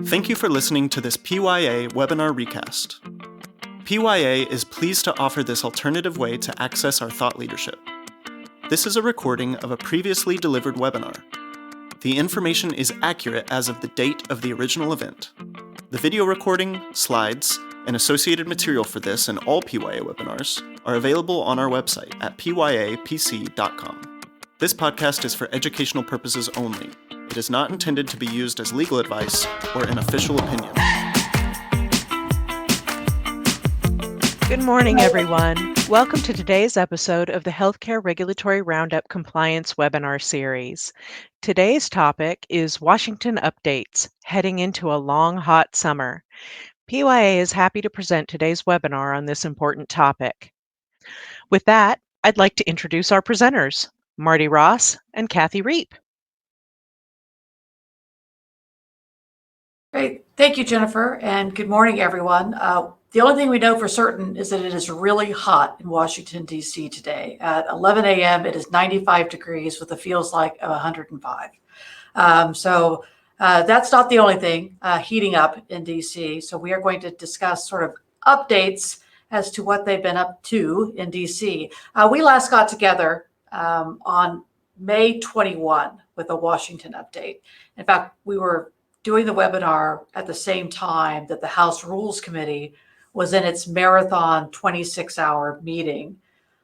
Thank you for listening to this PYA webinar recast. PYA is pleased to offer this alternative way to access our thought leadership. This is a recording of a previously delivered webinar. The information is accurate as of the date of the original event. The video recording, slides, and associated material for this and all PYA webinars are available on our website at pyapc.com. This podcast is for educational purposes only. It is not intended to be used as legal advice or an official opinion. Good morning, everyone. Welcome to today's episode of the Healthcare Regulatory Roundup Compliance webinar series. Today's topic is Washington updates, heading into a long, hot summer. PYA is happy to present today's webinar on this important topic. With that, I'd like to introduce our presenters, Martie Ross and Kathy Reep. Great. Thank you, Jennifer, and good morning, everyone. The only thing we know for certain is that it is really hot in Washington, D.C. today. At 11 a.m., it is 95 degrees with a feels like of 105. So that's not the only thing heating up in D.C. So we are going to discuss sort of updates as to what they've been up to in D.C. We last got together on May 21 with a Washington update. In fact, we were doing the webinar at the same time that the House Rules Committee was in its marathon 26-hour meeting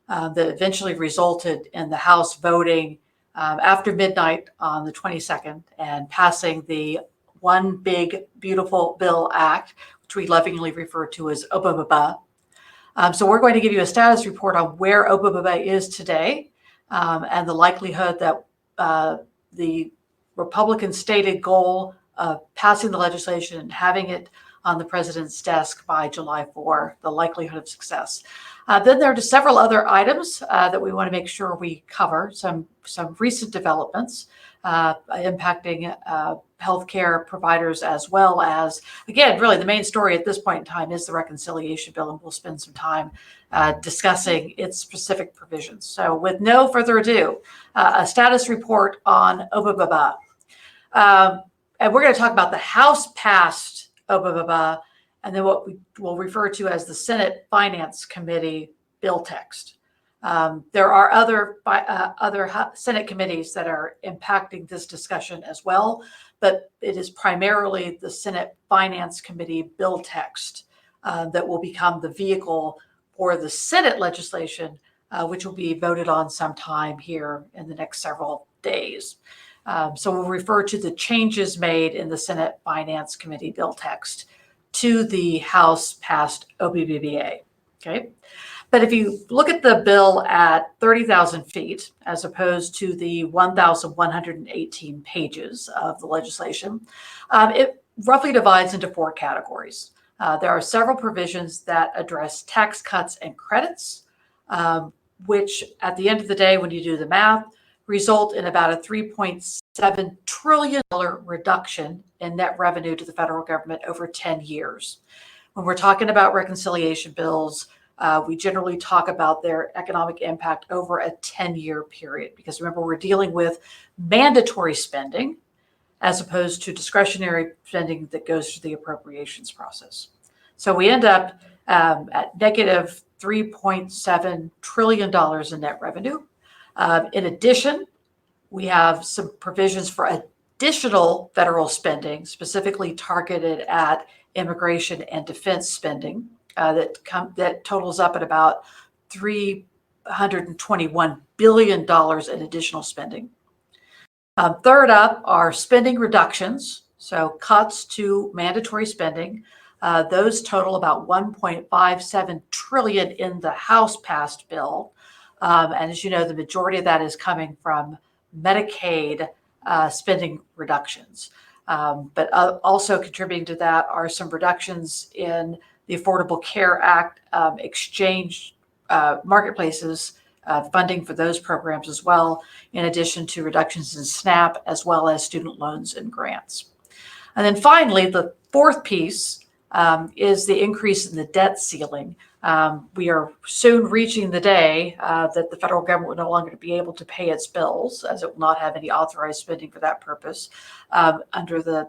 that eventually resulted in the House voting after midnight on the 22nd and passing the One Big Beautiful Bill Act, which we lovingly refer to as OBBBA. So we're going to give you a status report on where OBBBA is today and the likelihood that the Republican stated goal of passing the legislation and having it on the president's desk by July 4, the likelihood of success. Then there are just several other items that we want to make sure we cover, some recent developments impacting healthcare providers, as well as, again, really the main story at this point in time is the reconciliation bill, and we'll spend some time discussing its specific provisions. So with no further ado, a status report on OBBBA. And we're going to talk about the House-passed OBBBA and then what we will refer to as the Senate Finance Committee bill text. There are other Senate committees that are impacting this discussion as well, but it is primarily the Senate Finance Committee bill text that will become the vehicle for the Senate legislation, which will be voted on sometime here in the next several days. So we'll refer to the changes made in the Senate Finance Committee bill text to the House-passed OBBBA, okay? But if you look at the bill at 30,000 feet, as opposed to the 1,118 pages of the legislation, it roughly divides into four categories. There are several provisions that address tax cuts and credits, which at the end of the day, when you do the math, result in about a $3.7 trillion reduction in net revenue to the federal government over 10 years. When we're talking about reconciliation bills, we generally talk about their economic impact over a 10-year period, because remember, we're dealing with mandatory spending as opposed to discretionary spending that goes through the appropriations process. So we end up at negative $3.7 trillion in net revenue. In addition, we have some provisions for additional federal spending, specifically targeted at immigration and defense spending, that totals up at about $321 billion in additional spending. Third up are spending reductions, so cuts to mandatory spending. Those total about $1.57 trillion in the House-passed bill. And as you know, the majority of that is coming from Medicaid spending reductions. But also contributing to that are some reductions in the Affordable Care Act, exchange marketplaces, funding for those programs as well, in addition to reductions in SNAP, as well as student loans and grants. And then finally, the fourth piece is the increase in the debt ceiling. We are soon reaching the day that the federal government will no longer be able to pay its bills, as it will not have any authorized spending for that purpose under the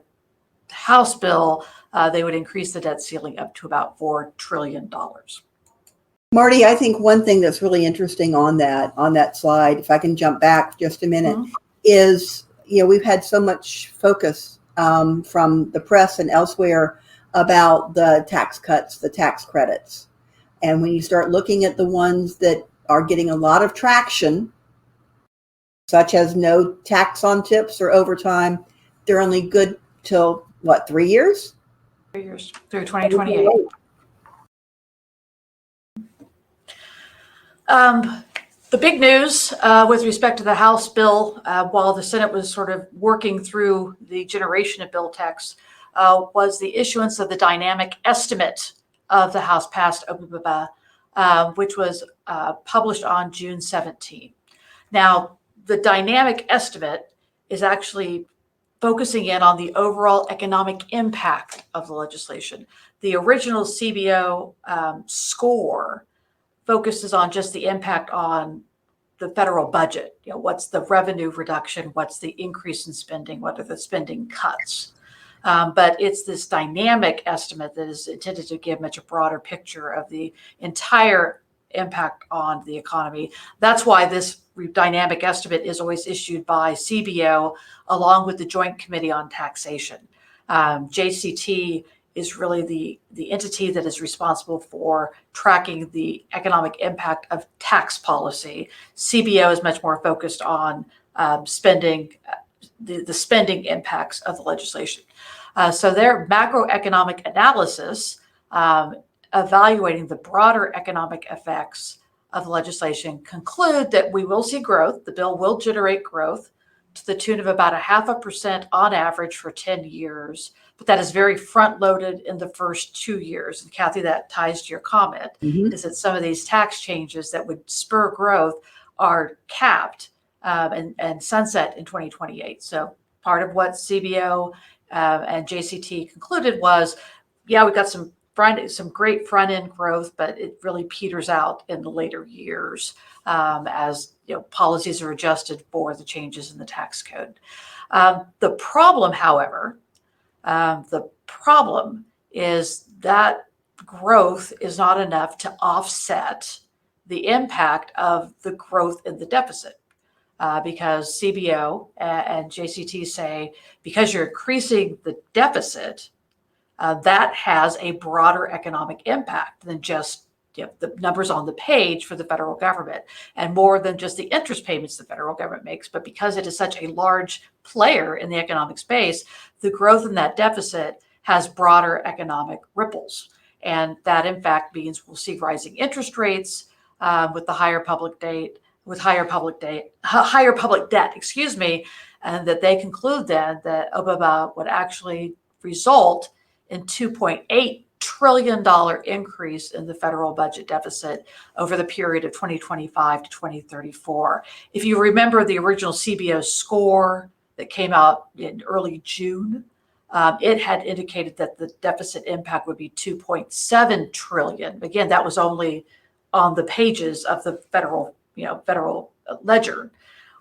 House bill, they would increase the debt ceiling up to about $4 trillion. Martie, I think one thing that's really interesting on that slide, if I can jump back just a minute, is, we've had so much focus from the press and elsewhere about the tax cuts, the tax credits. And when you start looking at the ones that are getting a lot of traction, such as no tax on tips or overtime, they're only good till, 3 years? 3 years, through 2028. The big news with respect to the House bill, while the Senate was sort of working through the generation of bill text, was the issuance of the dynamic estimate of the House passed OBBBA, which was published on June 17. Now, the dynamic estimate is actually focusing in on the overall economic impact of the legislation. The original CBO score focuses on just the impact on the federal budget. What's the revenue reduction? What's the increase in spending? What are the spending cuts? But it's this dynamic estimate that is intended to give much a broader picture of the entire impact on the economy. That's why this dynamic estimate is always issued by CBO along with the Joint Committee on Taxation. JCT is really the entity that is responsible for tracking the economic impact of tax policy. CBO is much more focused on spending, the spending impacts of the legislation. So their macroeconomic analysis, evaluating the broader economic effects of the legislation, conclude that we will see growth. The bill will generate growth to the tune of about 0.5% on average for 10 years. But that is very front-loaded in the first 2 years. And Kathy, that ties to your comment, is that some of these tax changes that would spur growth are capped and sunset in 2028. So part of what CBO and JCT concluded was, yeah, we've got some great front-end growth, but it really peters out in the later years as policies are adjusted for the changes in the tax code. The problem, however, is that growth is not enough to offset the impact of the growth in the deficit. Because CBO and JCT say, because you're increasing the deficit, that has a broader economic impact than just the numbers on the page for the federal government, and more than just the interest payments the federal government makes. But because it is such a large player in the economic space, the growth in that deficit has broader economic ripples. And that, in fact, means we'll see rising interest rates with the higher public debt, and that they conclude then that OBBBA would actually result in $2.8 trillion increase in the federal budget deficit over the period of 2025 to 2034. If you remember the original CBO score that came out in early June, it had indicated that the deficit impact would be 2.7 trillion. Again, that was only on the pages of the federal ledger.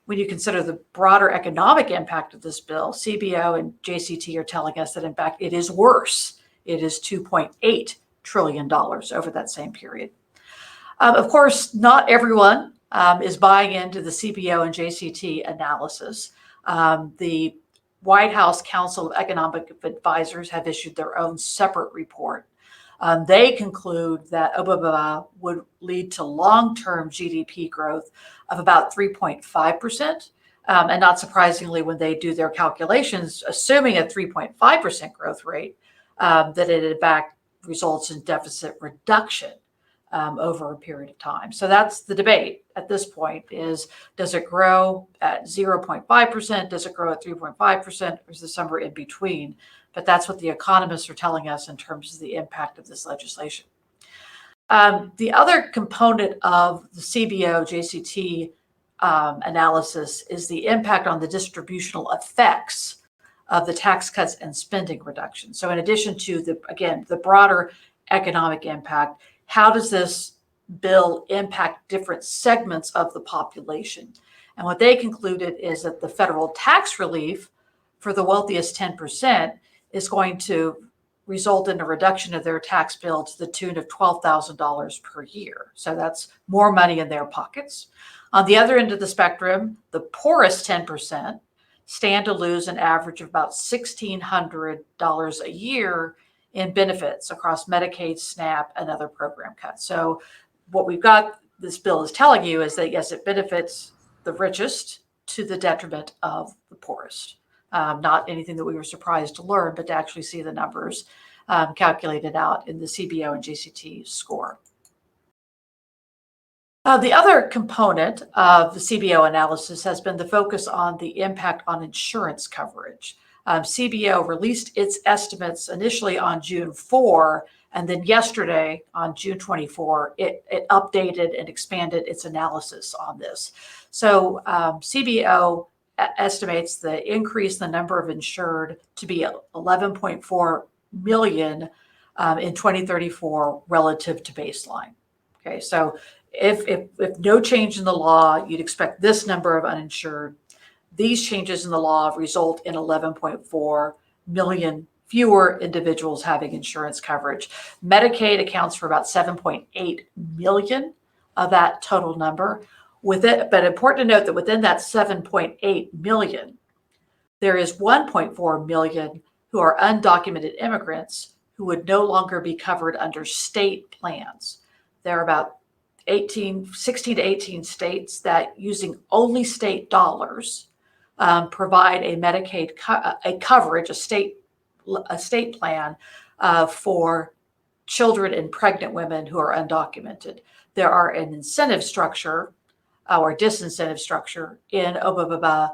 When you consider the broader economic impact of this bill, CBO and JCT are telling us that, in fact, it is worse. It is $2.8 trillion over that same period. Of course, not everyone is buying into the CBO and JCT analysis. The White House Council of Economic Advisors have issued their own separate report. They conclude that OBBBA would lead to long-term GDP growth of about 3.5%. And not surprisingly, when they do their calculations, assuming a 3.5% growth rate, that it in fact results in deficit reduction over a period of time. So that's the debate at this point is, does it grow at 0.5%? Does it grow at 3.5%? Or is there somewhere in between? But that's what the economists are telling us in terms of the impact of this legislation. The other component of the CBO JCT analysis is the impact on the distributional effects of the tax cuts and spending reduction. So in addition to the broader economic impact, how does this bill impact different segments of the population? And what they concluded is that the federal tax relief for the wealthiest 10% is going to result in a reduction of their tax bill to the tune of $12,000 per year. So that's more money in their pockets. On the other end of the spectrum, the poorest 10% stand to lose an average of about $1,600 a year in benefits across Medicaid, SNAP, and other program cuts. So what we've got, this bill is telling you, is that yes, it benefits the richest to the detriment of the poorest. Not anything that we were surprised to learn, but to actually see the numbers calculated out in the CBO and GCT score. The other component of the CBO analysis has been the focus on the impact on insurance coverage. CBO released its estimates initially on June 4, and then yesterday on June 24, it updated and expanded its analysis on this. So CBO estimates the increase in the number of insured to be 11.4 million in 2034 relative to baseline. Okay, so if no change in the law, you'd expect this number of uninsured. These changes in the law result in 11.4 million fewer individuals having insurance coverage. Medicaid accounts for about 7.8 million of that total number. With it, but important to note that within that 7.8 million, there is 1.4 million who are undocumented immigrants who would no longer be covered under state plans. There are about 16 to 18 states that, using only state dollars, provide a Medicaid coverage, a state plan for children and pregnant women who are undocumented. There are an incentive structure or disincentive structure in OBBBA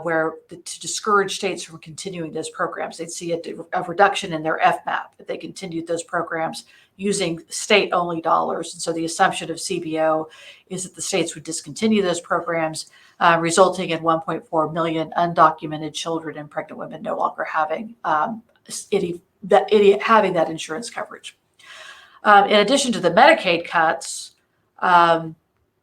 where to discourage states from continuing those programs. They'd see a reduction in their FMAP if they continued those programs using state-only dollars. And so the assumption of CBO is that the states would discontinue those programs, resulting in 1.4 million undocumented children and pregnant women no longer having that insurance coverage. In addition to the Medicaid cuts,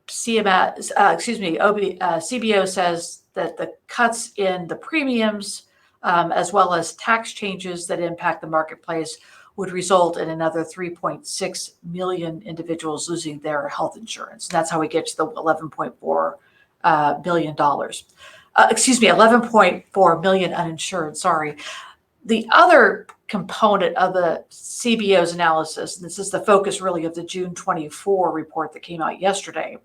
CBO says that the cuts in the premiums, as well as tax changes that impact the marketplace, would result in another 3.6 million individuals losing their health insurance. That's how we get to the $11.4 billion. 11.4 million uninsured, sorry. The other component of the CBO's analysis, and this is the focus really of the June 24 report that came out yesterday,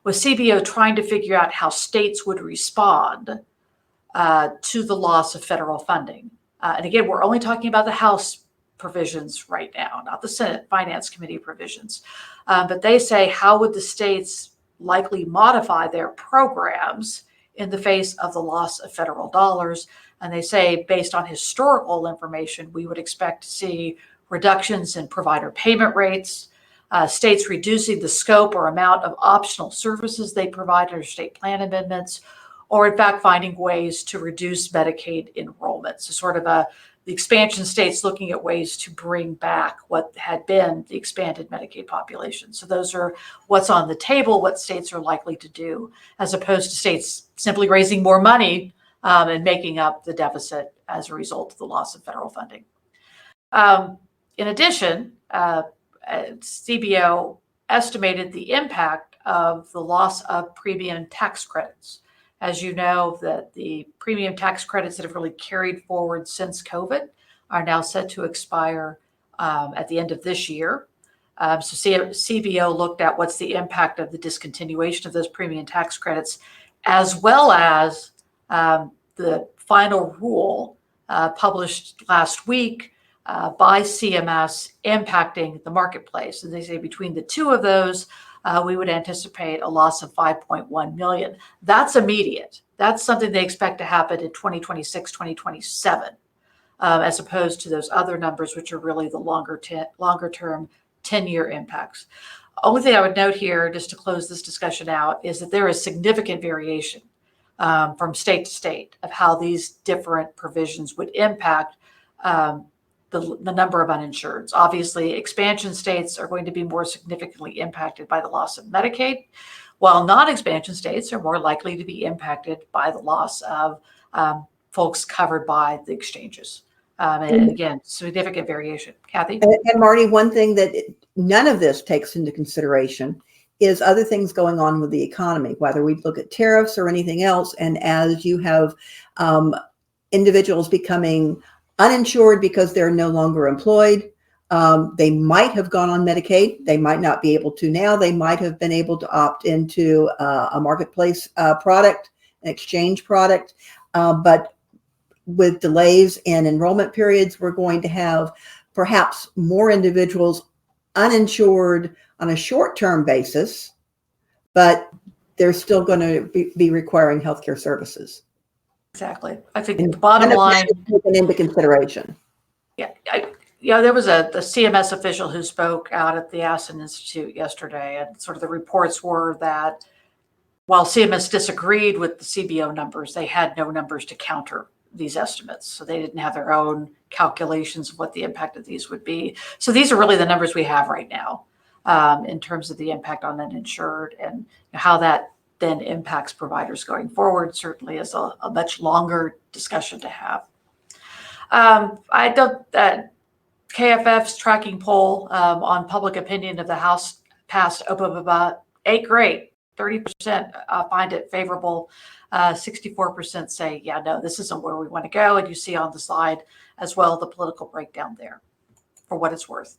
was CBO trying to figure out how states would respond to the loss of federal funding. And again, we're only talking about the House provisions right now, not the Senate Finance Committee provisions. But they say, how would the states likely modify their programs in the face of the loss of federal dollars? And they say, based on historical information, we would expect to see reductions in provider payment rates, states reducing the scope or amount of optional services they provide under state plan amendments, or in fact, finding ways to reduce Medicaid enrollment. So sort of the expansion states looking at ways to bring back what had been the expanded Medicaid population. So those are what's on the table, what states are likely to do, as opposed to states simply raising more money and making up the deficit as a result of the loss of federal funding. In addition, CBO estimated the impact of the loss of premium tax credits. As you know, that the premium tax credits that have really carried forward since COVID are now set to expire at the end of this year. So CBO looked at what's the impact of the discontinuation of those premium tax credits, as well as the final rule published last week by CMS impacting the marketplace. And they say between the two of those, we would anticipate a loss of 5.1 million. That's immediate. That's something they expect to happen in 2026, 2027, as opposed to those other numbers, which are really the longer term 10-year impacts. Only thing I would note here, just to close this discussion out, is that there is significant variation from state to state of how these different provisions would impact the number of uninsureds. Obviously, expansion states are going to be more significantly impacted by the loss of Medicaid, while non-expansion states are more likely to be impacted by the loss of folks covered by the exchanges. And again, significant variation. Kathy? And Martie, one thing that none of this takes into consideration is other things going on with the economy, whether we look at tariffs or anything else. And as you have individuals becoming uninsured because they're no longer employed, they might have gone on Medicaid. They might not be able to now. They might have been able to opt into a marketplace product, an exchange product. But with delays in enrollment periods, we're going to have perhaps more individuals uninsured on a short-term basis, but they're still going to be requiring healthcare services. Exactly. I think the bottom line taken into consideration. Yeah, there was a CMS official who spoke out at the Aspen Institute yesterday, and sort of the reports were that while CMS disagreed with the CBO numbers, they had no numbers to counter these estimates. So they didn't have their own calculations of what the impact of these would be. So these are really the numbers we have right now in terms of the impact on uninsured, and how that then impacts providers going forward certainly is a much longer discussion to have. I don't, KFF's tracking poll on public opinion of the House passed OPA 8 great. 30% find it favorable. 64% say, yeah, no, this isn't where we want to go. And you see on the slide as well the political breakdown there for what it's worth.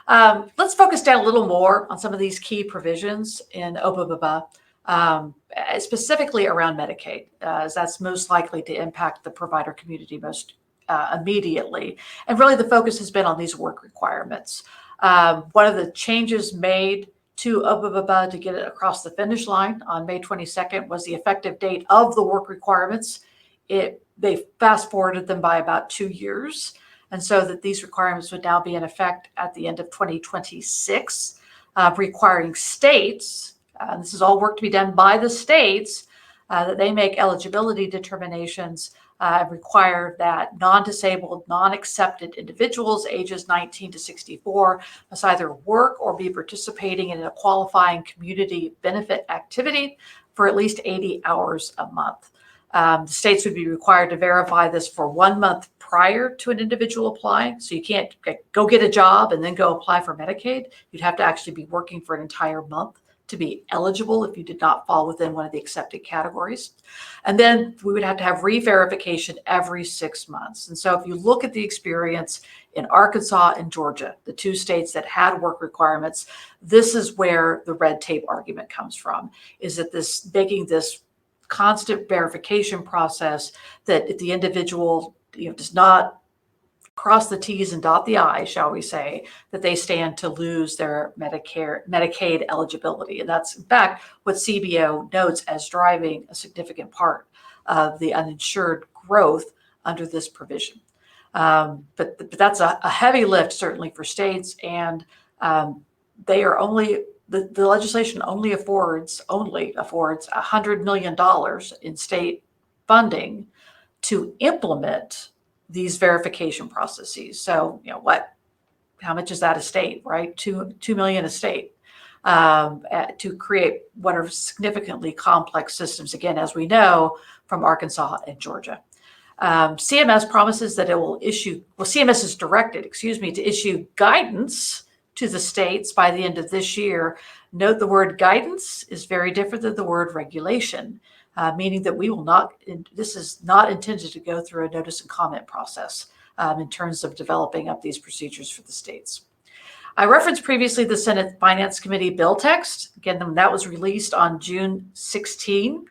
Let's focus down a little more on some of these key provisions in OPA, specifically around Medicaid, as that's most likely to impact the provider community most immediately. And really the focus has been on these work requirements. One of the changes made to OPA to get it across the finish line on May 22nd was the effective date of the work requirements. They fast forwarded them by about 2 years. And so that these requirements would now be in effect at the end of 2026, requiring states, this is all work to be done by the states, that they make eligibility determinations, require that non-disabled, non-accepted individuals ages 19 to 64 must either work or be participating in a qualifying community benefit activity for at least 80 hours a month. The states would be required to verify this for 1 month prior to an individual applying. So you can't go get a job and then go apply for Medicaid. You'd have to actually be working for an entire month to be eligible if you did not fall within one of the accepted categories. And then we would have to have re-verification every 6 months. And so if you look at the experience in Arkansas and Georgia, the 2 states that had work requirements, this is where the red tape argument comes from, is that this making this constant verification process, that if the individual does not cross the T's and dot the I's, shall we say, that they stand to lose their Medicaid eligibility. And that's, in fact, what CBO notes as driving a significant part of the uninsured growth under this provision. But that's a heavy lift, certainly, for states. And they are only, the legislation only affords $100 million in state funding to implement these verification processes. So, how much is that a state, right? $2 million a state to create what are significantly complex systems, again, as we know from Arkansas and Georgia. CMS promises that it will CMS is directed, to issue guidance to the states by the end of this year. Note the word guidance is very different than the word regulation. Meaning that we will not, this is not intended to go through a notice and comment process in terms of developing up these procedures for the states. I referenced previously the Senate Finance Committee bill text. Again, that was released on June 16.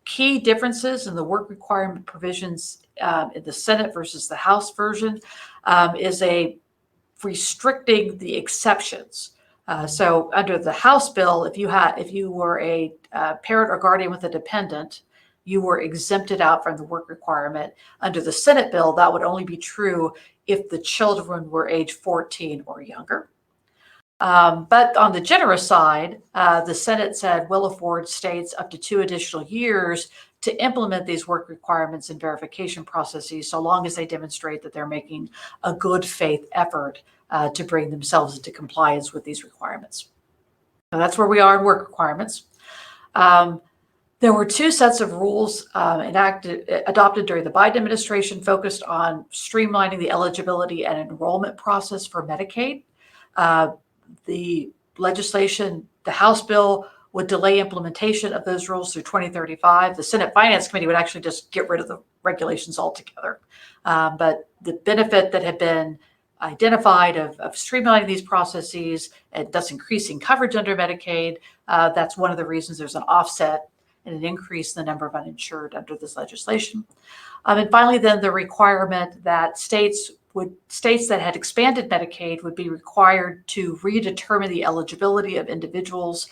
Key differences in the work requirement provisions in the Senate versus the House version is a restricting the exceptions. So under the House bill, if you were a parent or guardian with a dependent, you were exempted out from the work requirement. Under the Senate bill, that would only be true if the children were age 14 or younger. But on the generous side, the Senate said will afford states up to 2 additional years to implement these work requirements and verification processes, so long as they demonstrate that they're making a good faith effort to bring themselves into compliance with these requirements. So that's where we are in work requirements. Then There were two sets of rules adopted during the Biden administration focused on streamlining the eligibility and enrollment process for Medicaid. The legislation, the House bill, would delay implementation of those rules through 2035. The Senate Finance Committee would actually just get rid of the regulations altogether. But the benefit that had been identified of streamlining these processes and thus increasing coverage under Medicaid, that's one of the reasons there's an offset and an increase in the number of uninsured under this legislation. And finally, then the requirement that states that had expanded Medicaid would be required to redetermine the eligibility of individuals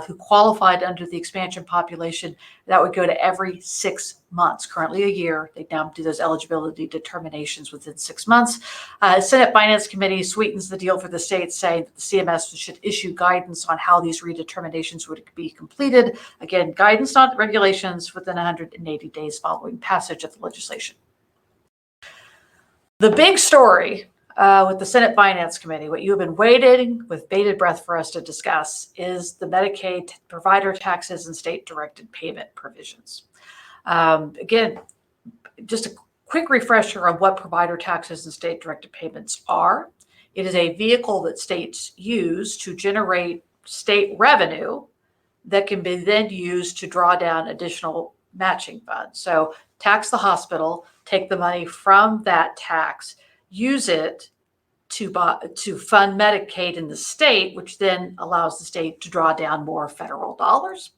who qualified under the expansion population. That would go to every 6 months, currently a year. They now do those eligibility determinations within 6 months. Senate Finance Committee sweetens the deal for the states, saying that the CMS should issue guidance on how these redeterminations would be completed. Again, guidance, not regulations, within 180 days following passage of the legislation. The big story with the Senate Finance Committee, what you have been waiting with bated breath for us to discuss, is the Medicaid provider taxes and state-directed payment provisions. Again, just a quick refresher on what provider taxes and state-directed payments are. It is a vehicle that states use to generate state revenue that can be then used to draw down additional matching funds. So tax the hospital, take the money from that tax, use it to fund Medicaid in the state, which then allows the state to draw down more federal dollars.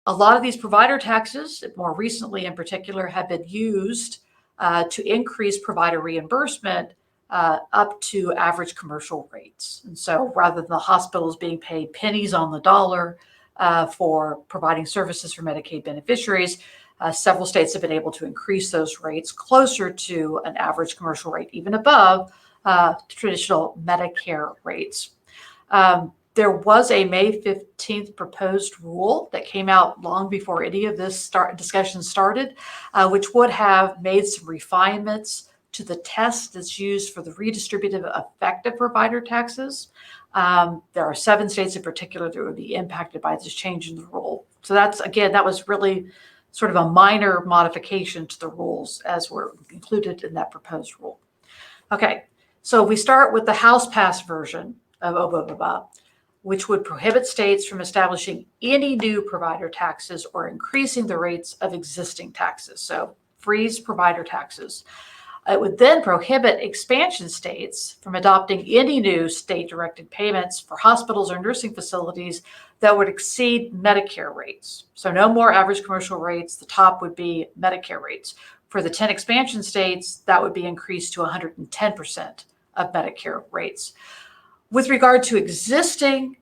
A lot of these provider taxes, more recently in particular, have been used to increase provider reimbursement up to average commercial rates. And so rather than the hospitals being paid pennies on the dollar for providing services for Medicaid beneficiaries, several states have been able to increase those rates closer to an average commercial rate, even above traditional Medicare rates. There was a May 15th proposed rule that came out long before any of this discussion started, which would have made some refinements to the test that's used for the redistributive effect of provider taxes. There are 7 states in particular that would be impacted by this change in the rule. So that was really sort of a minor modification to the rules as were included in that proposed rule. Okay, so we start with the House-passed version of OBBBA, which would prohibit states from establishing any new provider taxes or increasing the rates of existing taxes. So freeze provider taxes. It would then prohibit expansion states from adopting any new state-directed payments for hospitals or nursing facilities that would exceed Medicare rates. So no more average commercial rates. The top would be Medicare rates. For the 10 expansion states, that would be increased to 110% of Medicare rates. With regard to existing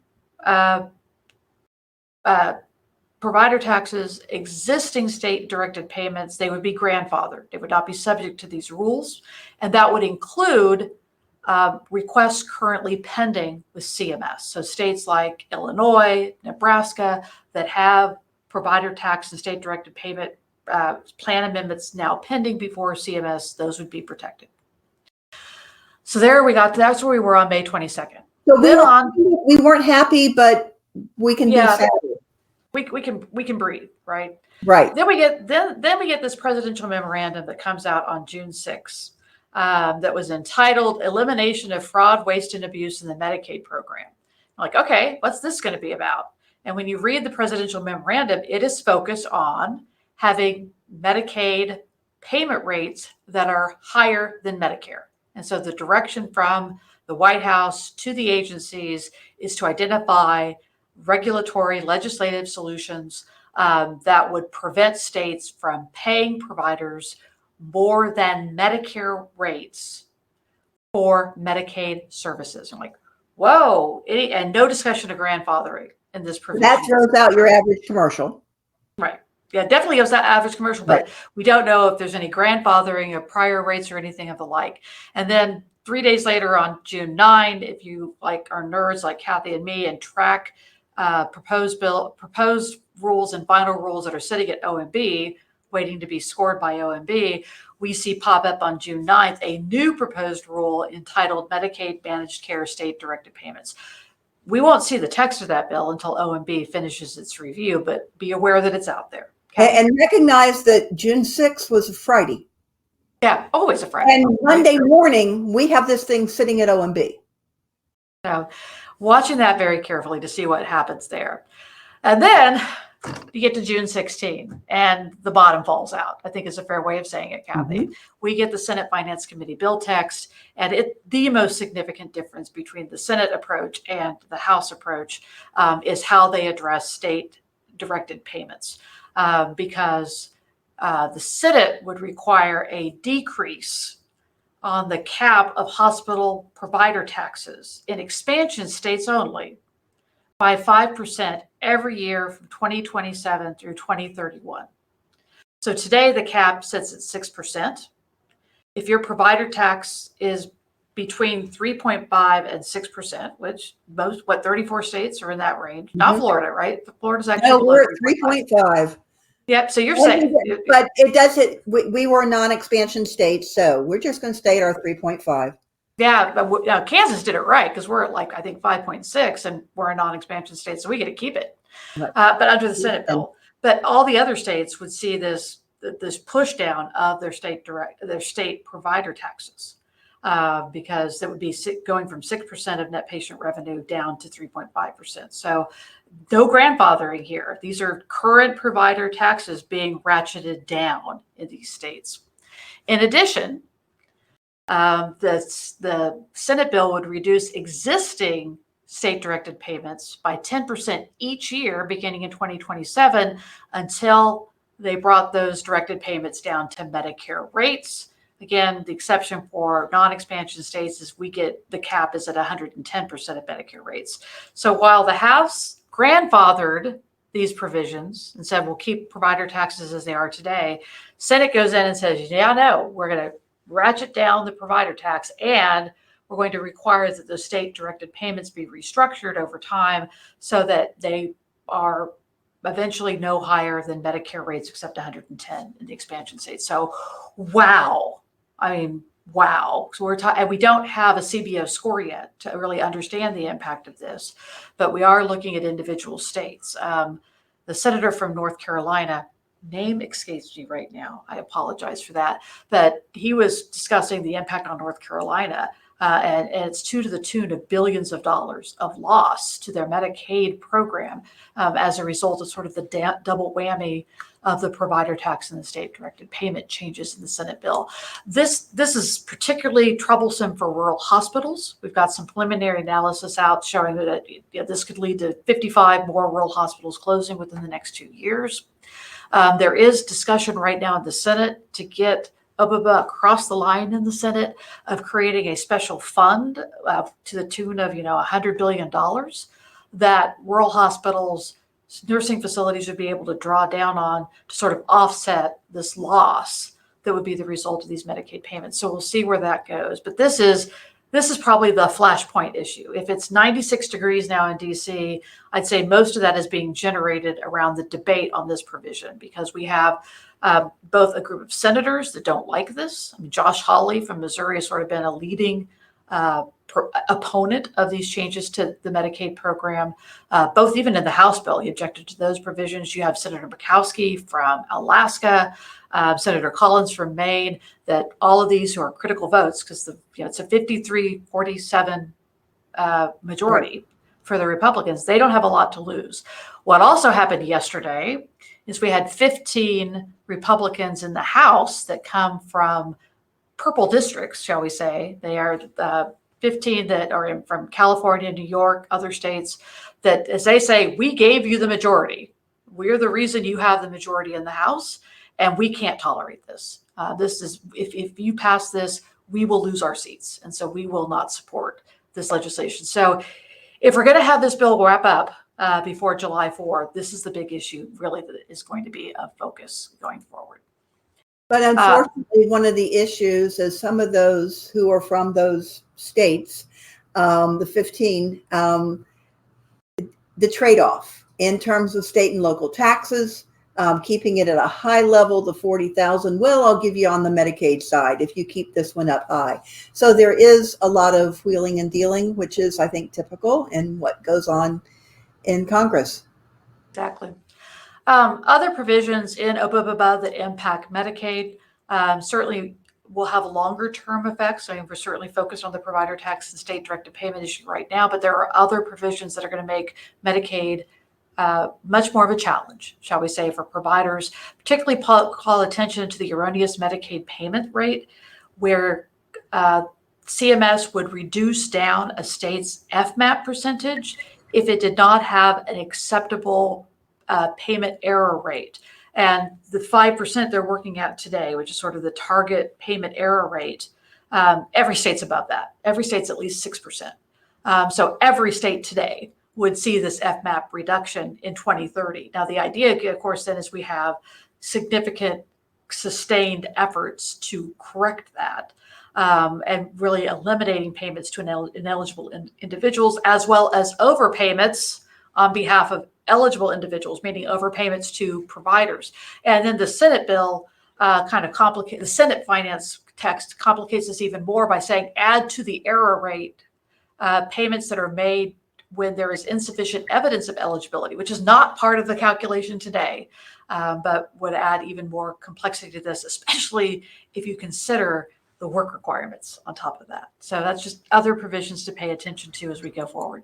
provider taxes, existing state-directed payments, they would be grandfathered. They would not be subject to these rules. And that would include requests currently pending with CMS. So states like Illinois, Nebraska, that have provider tax and state-directed payment plan amendments now pending before CMS, those would be protected. So that's where we were on May 22nd. So we weren't happy, but we can be sad. We can breathe, right? Right. Then we get this presidential memorandum that comes out on June 6th that was entitled "Elimination of Fraud, Waste, and Abuse in the Medicaid Program." I'm like, okay, what's this going to be about? And when you read the presidential memorandum, it is focused on having Medicaid payment rates that are higher than Medicare. And so the direction from the White House to the agencies is to identify regulatory legislative solutions that would prevent states from paying providers more than Medicare rates for Medicaid services. I'm like, whoa, and no discussion of grandfathering in this provision. That throws out your average commercial. Right. Yeah, definitely goes that average commercial, but we don't know if there's any grandfathering or prior rates or anything of the like. And then 3 days later on June 9, if you are nerds like Kathy and me and track proposed rules and final rules that are sitting at OMB, waiting to be scored by OMB, we see pop up on June 9th a new proposed rule entitled Medicaid Managed Care State Directed Payments. we won't see the text of that bill until OMB finishes its review, but be aware that it's out there. Okay? And recognize that June 6th was a Friday. Yeah, always a Friday. And Monday morning, we have this thing sitting at OMB. So watching that very carefully to see what happens there. And then you get to June 16 and the bottom falls out, I think is a fair way of saying it, Kathy. We get the Senate Finance Committee bill text, and the most significant difference between the Senate approach and the House approach is how they address state-directed payments. Because the Senate would require a decrease on the cap of hospital provider taxes in expansion states only by 5% every year from 2027 through 2031. So today the cap sits at 6%. If your provider tax is between 3.5 and 6%, which 34 states are in that range, not Florida, right? Florida's actually no, we're at 3.5. Yep. So you're saying, but it doesn't. We were a non-expansion state, so we're just going to stay at our 3.5. Yeah, but Kansas did it right because we're at like I think 5.6, and we're a non-expansion state, so we get to keep it. Right. But under the Senate bill, but all the other states would see this push down of their state provider taxes because that would be going from 6% of net patient revenue down to 3.5%. So no grandfathering here. These are current provider taxes being ratcheted down in these states. In addition, the Senate bill would reduce existing state-directed payments by 10% each year beginning in 2027 until they brought those directed payments down to Medicare rates. Again, the exception for non-expansion states is the cap is at 110% of Medicare rates. So while the House grandfathered these provisions and said we'll keep provider taxes as they are today, Senate goes in and says, yeah, no, we're going to ratchet down the provider tax, and we're going to require that those state-directed payments be restructured over time so that they are eventually no higher than Medicare rates except 110 in the expansion states. So, wow. I mean, wow. So and we don't have a CBO score yet to really understand the impact of this, but we are looking at individual states. The senator from North Carolina, name escapes me right now. I apologize for that. But he was discussing the impact on North Carolina, and it's to the tune of billions of dollars of loss to their Medicaid program as a result of sort of the double whammy of the provider tax and the state-directed payment changes in the Senate bill. This is particularly troublesome for rural hospitals. We've got some preliminary analysis out showing that this could lead to 55 more rural hospitals closing within the next 2 years. There is discussion right now in the Senate to get across the line in the Senate of creating a special fund to the tune of $100 billion that rural hospitals, nursing facilities would be able to draw down on to sort of offset this loss that would be the result of these Medicaid payments. So we'll see where that goes. But this is probably the flashpoint issue. If it's 96 degrees now in DC, I'd say most of that is being generated around the debate on this provision, because we have both a group of senators that don't like this. I mean, Josh Hawley from Missouri has sort of been a leading opponent of these changes to the Medicaid program, both even in the House bill. He objected to those provisions. You have Senator Murkowski from Alaska, Senator Collins from Maine, that all of these who are critical votes, because it's a 53-47 majority for the Republicans, they don't have a lot to lose. What also happened yesterday is we had 15 Republicans in the House that come from purple districts, shall we say. They are 15 that are from California, New York, other states, that, as they say, we gave you the majority. We're the reason you have the majority in the House, and we can't tolerate this. This is, if you pass this, we will lose our seats. And so we will not support this legislation. So if we're going to have this bill wrap up before July 4, this is the big issue really that is going to be a focus going forward. But unfortunately, one of the issues is some of those who are from those states, the 15, the trade-off in terms of state and local taxes, keeping it at a high level, the 40,000, well, I'll give you on the Medicaid side if you keep this one up high. So there is a lot of wheeling and dealing, which is, I think, typical in what goes on in Congress. Exactly. Other provisions in OBBBA that impact Medicaid certainly will have longer term effects. I mean, we're certainly focused on the provider tax and state directed payment issue right now, but there are other provisions that are going to make Medicaid much more of a challenge, shall we say, for providers, particularly call attention to the erroneous Medicaid payment rate, where CMS would reduce down a state's FMAP percentage if it did not have an acceptable payment error rate. And the 5% they're working at today, which is sort of the target payment error rate, every state's above that. Every state's at least 6%. So every state today would see this FMAP reduction in 2030. Now, the idea, of course, then is we have significant sustained efforts to correct that and really eliminating payments to ineligible individuals, as well as overpayments on behalf of eligible individuals, meaning overpayments to providers. And then the Senate bill kind of complicates, the Senate finance text complicates this even more by saying add to the error rate payments that are made when there is insufficient evidence of eligibility, which is not part of the calculation today, but would add even more complexity to this, especially if you consider the work requirements on top of that. So that's just other provisions to pay attention to as we go forward.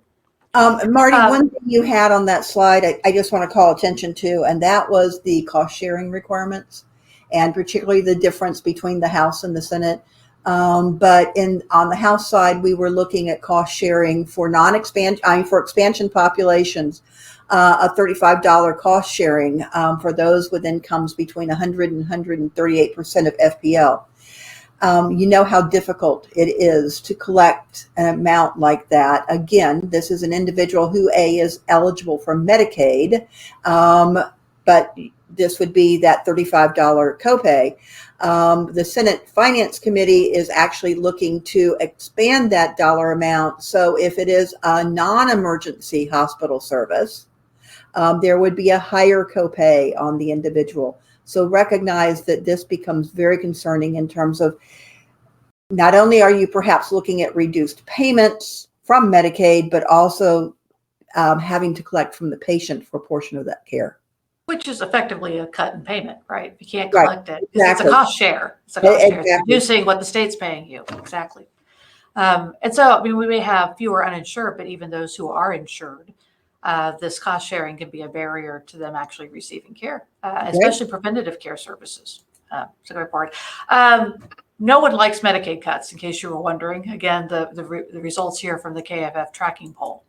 Martie, one thing you had on that slide, I just want to call attention to, and that was the cost sharing requirements, and particularly the difference between the House and the Senate. But on the House side, we were looking at cost sharing for for expansion populations, a $35 cost sharing for those with incomes between 100 and 138% of FPL. You know how difficult it is to collect an amount like that. Again, this is an individual who is eligible for Medicaid, but this would be that $35 copay. The Senate Finance Committee is actually looking to expand that dollar amount. So if it is a non-emergency hospital service, there would be a higher copay on the individual. So recognize that this becomes very concerning in terms of not only are you perhaps looking at reduced payments from Medicaid, but also having to collect from the patient for a portion of that care. Which is effectively a cut in payment, right? You can't collect it. Exactly. It's a cost share. It's a cost share. It's reducing what the state's paying you. Exactly. And so, I mean, we may have fewer uninsured, but even those who are insured, this cost sharing can be a barrier to them actually receiving care, especially preventative care services. It's a great part. No one likes Medicaid cuts, in case you were wondering. Again, the results here from the KFF tracking poll.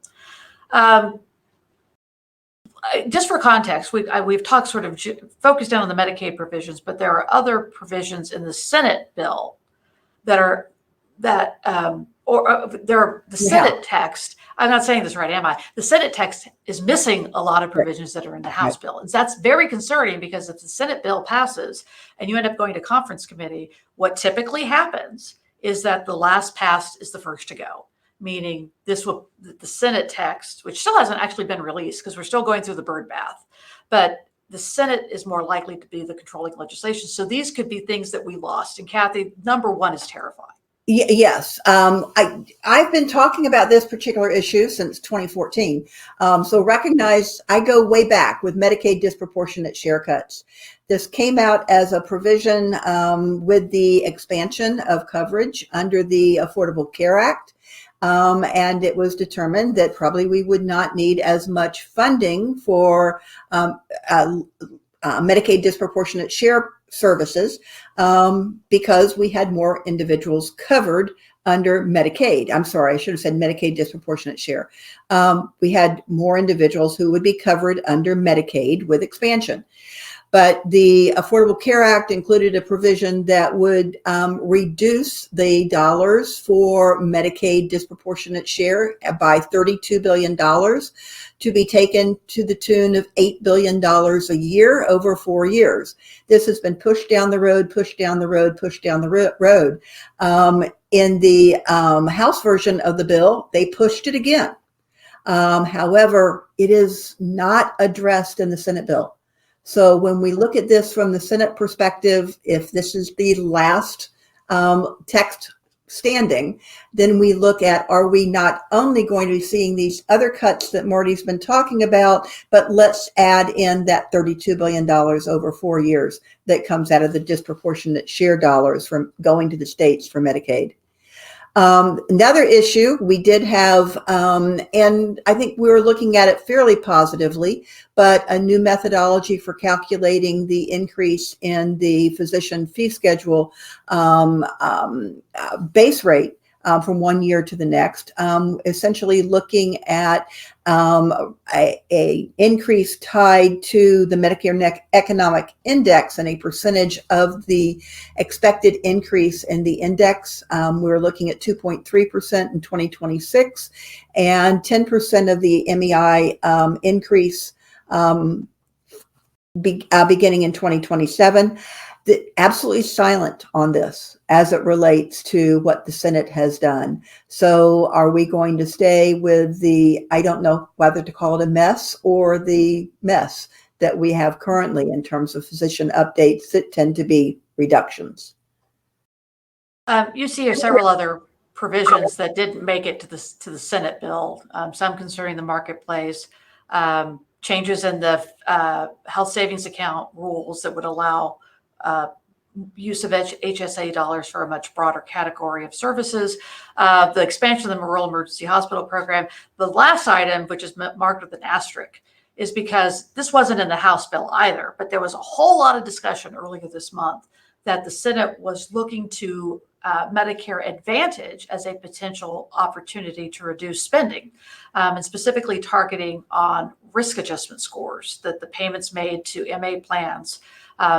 Just for context, we've talked sort of focused down on the Medicaid provisions, but there are other provisions in the Senate bill that are the Senate text. I'm not saying this right, am I? The Senate text is missing a lot of provisions that are in the House bill. And that's very concerning, because if the Senate bill passes and you end up going to conference committee, what typically happens is that the last passed is the first to go. Meaning the Senate text, which still hasn't actually been released because we're still going through the bird bath, but the Senate is more likely to be the controlling legislation. So these could be things that we lost. And Kathy, number one is terrifying. Yes. I've been talking about this particular issue since 2014. So recognize I go way back with Medicaid disproportionate share cuts. This came out as a provision with the expansion of coverage under the Affordable Care Act. And it was determined that probably we would not need as much funding for Medicaid disproportionate share services because we had more individuals covered under Medicaid. I'm sorry, I should have said Medicaid disproportionate share. We had more individuals who would be covered under Medicaid with expansion. But the Affordable Care Act included a provision that would reduce the dollars for Medicaid disproportionate share by $32 billion to be taken to the tune of $8 billion a year over 4 years. This has been pushed down the road, pushed down the road, pushed down the road. In the House version of the bill, they pushed it again. However, it is not addressed in the Senate bill. So when we look at this from the Senate perspective, if this is the last text standing, then we look at, are we not only going to be seeing these other cuts that Martie's been talking about, but let's add in that $32 billion over 4 years that comes out of the disproportionate share dollars from going to the states for Medicaid. Another issue we did have, and I think we were looking at it fairly positively, but a new methodology for calculating the increase in the physician fee schedule base rate from 1 year to the next, essentially looking at a increase tied to the Medicare Economic Index and a percentage of the expected increase in the index. We're looking at 2.3% in 2026 and 10% of the MEI increase beginning in 2027. Absolutely silent on this as it relates to what the Senate has done. So are we going to stay with the, I don't know whether to call it a mess or the mess that we have currently in terms of physician updates that tend to be reductions? You see several other provisions that didn't make it to the Senate bill, some concerning the marketplace, changes in the health savings account rules that would allow use of HSA dollars for a much broader category of services, the expansion of the rural emergency hospital program. The last item, which is marked with an asterisk, is because this wasn't in the House bill either, but there was a whole lot of discussion earlier this month that the Senate was looking to Medicare Advantage as a potential opportunity to reduce spending, and specifically targeting on risk adjustment scores, that the payments made to MA plans,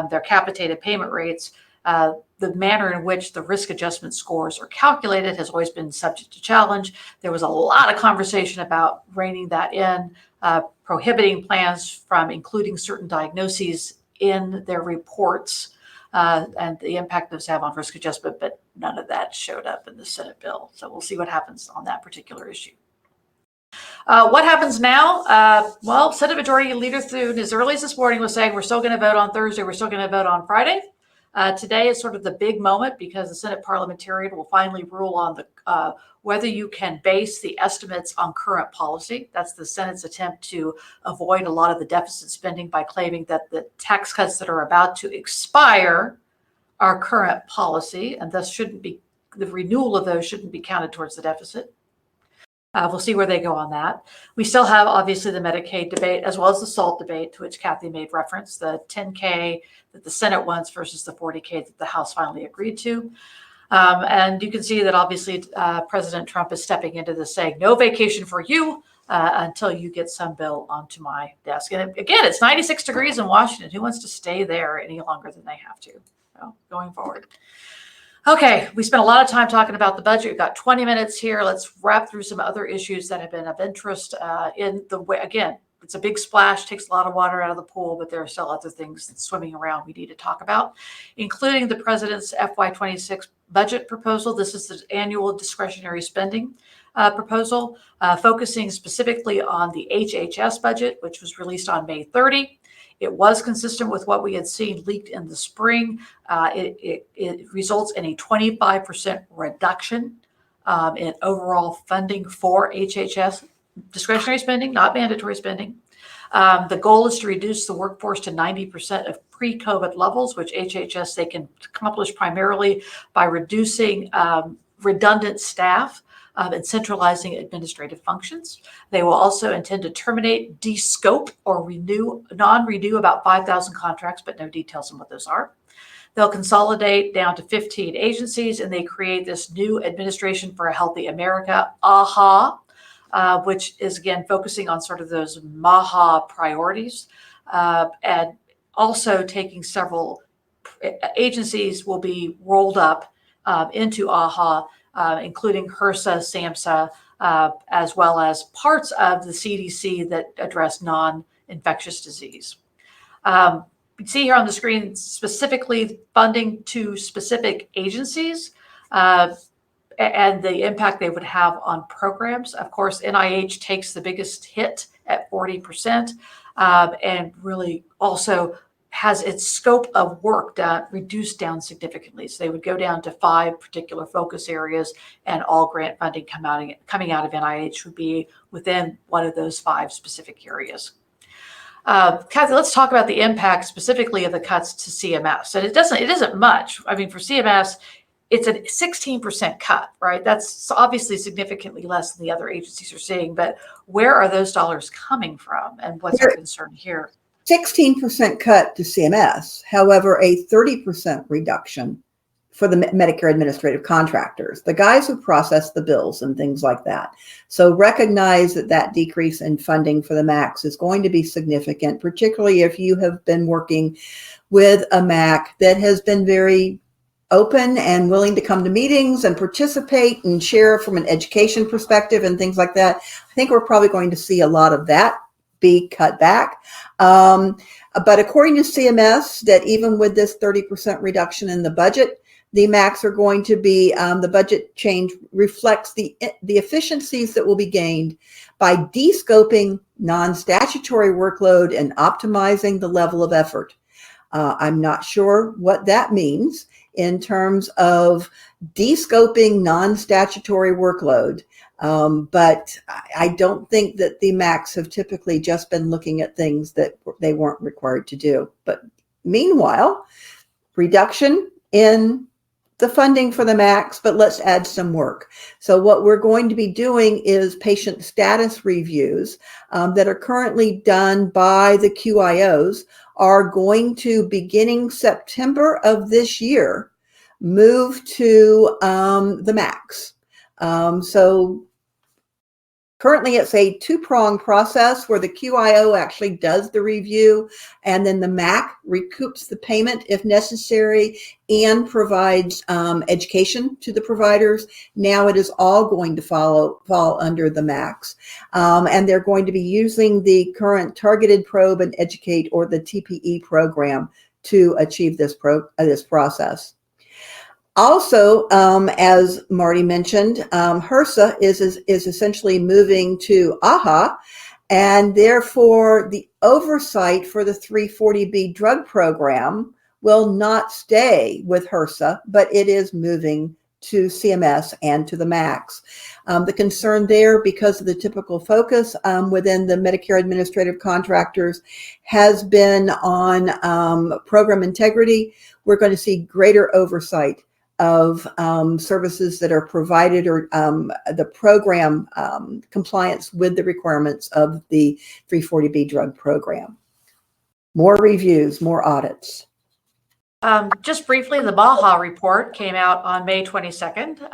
their capitated payment rates, the manner in which the risk adjustment scores are calculated has always been subject to challenge. There was a lot of conversation about reining that in, prohibiting plans from including certain diagnoses in their reports, and the impact those have on risk adjustment, but none of that showed up in the Senate bill. So we'll see what happens on that particular issue. What happens now? Well, Senate Majority Leader Thune, as early as this morning, was saying we're still going to vote on Thursday, we're still going to vote on Friday. Today is sort of the big moment because the Senate parliamentarian will finally rule on the whether you can base the estimates on current policy. That's the Senate's attempt to avoid a lot of the deficit spending by claiming that the tax cuts that are about to expire are current policy, and thus shouldn't be, the renewal of those shouldn't be counted towards the deficit. We'll see where they go on that. We still have, obviously, the Medicaid debate, as well as the SALT debate, to which Kathy made reference, the $10K that the Senate wants versus the $40K that the House finally agreed to. And you can see that, obviously, President Trump is stepping into this, saying, no vacation for you until you get some bill onto my desk. And again, it's 96 degrees in Washington. Who wants to stay there any longer than they have to? So, going forward. Okay, we spent a lot of time talking about the budget. We've got 20 minutes here. Let's wrap through some other issues that have been of interest in the way. Again, it's a big splash, takes a lot of water out of the pool, but there are still other things swimming around we need to talk about, including the president's FY26 budget proposal. This is the annual discretionary spending proposal, focusing specifically on the HHS budget, which was released on May 30. It was consistent with what we had seen leaked in the spring. It results in a 25% reduction in overall funding for HHS discretionary spending, not mandatory spending. The goal is to reduce the workforce to 90% of pre-COVID levels, which HHS they can accomplish primarily by reducing redundant staff and centralizing administrative functions. They will also intend to terminate, de-scope, or non-renew about 5,000 contracts, but no details on what those are. They'll consolidate down to 15 agencies, and they create this new Administration for a Healthy America, AHA, which is, again, focusing on sort of those MAHA priorities, and also taking several agencies will be rolled up into AHA, including HRSA, SAMHSA, as well as parts of the CDC that address non-infectious disease. You can see here on the screen specifically funding to specific agencies and the impact they would have on programs. Of course, NIH takes the biggest hit at 40%. and really also has its scope of work reduced down significantly. So they would go down to 5 particular focus areas, and all grant funding coming out of NIH would be within one of those 5 specific areas. Kathy, let's talk about the impact specifically of the cuts to CMS. And it isn't much. I mean, for CMS, it's a 16% cut, right? That's obviously significantly less than the other agencies are seeing, but where are those dollars coming from, and what's our concern here? 16% cut to CMS, however, a 30% reduction for the Medicare administrative contractors, the guys who process the bills and things like that. So recognize that that decrease in funding for the MACs is going to be significant, particularly if you have been working with a MAC that has been very open and willing to come to meetings and participate and share from an education perspective and things like that. I think we're probably going to see a lot of that be cut back. But according to CMS, that even with this 30% reduction in the budget, the MACs are going to be, the budget change reflects the efficiencies that will be gained by de-scoping non-statutory workload and optimizing the level of effort. I'm not sure what that means in terms of de-scoping non-statutory workload. But I don't think that the MACs have typically just been looking at things that they weren't required to do. But meanwhile, reduction in the funding for the MACs, but let's add some work. So what we're going to be doing is patient status reviews that are currently done by the QIOs are going to, beginning September of this year, move to the MACs. So currently, it's a 2-pronged process where the QIO actually does the review, and then the MAC recoups the payment if necessary and provides education to the providers. Now it is all going to fall under the MACs, and they're going to be using the current Targeted Probe and Educate, or the TPE program, to achieve this process. Also, as Martie mentioned, HRSA is essentially moving to AHA, and therefore the oversight for the 340B drug program will not stay with HRSA, but it is moving to CMS and to the MACs. The concern there, because of the typical focus within the Medicare administrative contractors, has been on program integrity. We're going to see greater oversight of services that are provided, or the program compliance with the requirements of the 340B drug program. More reviews, more audits. Just briefly, the MAHA report came out on May 22nd.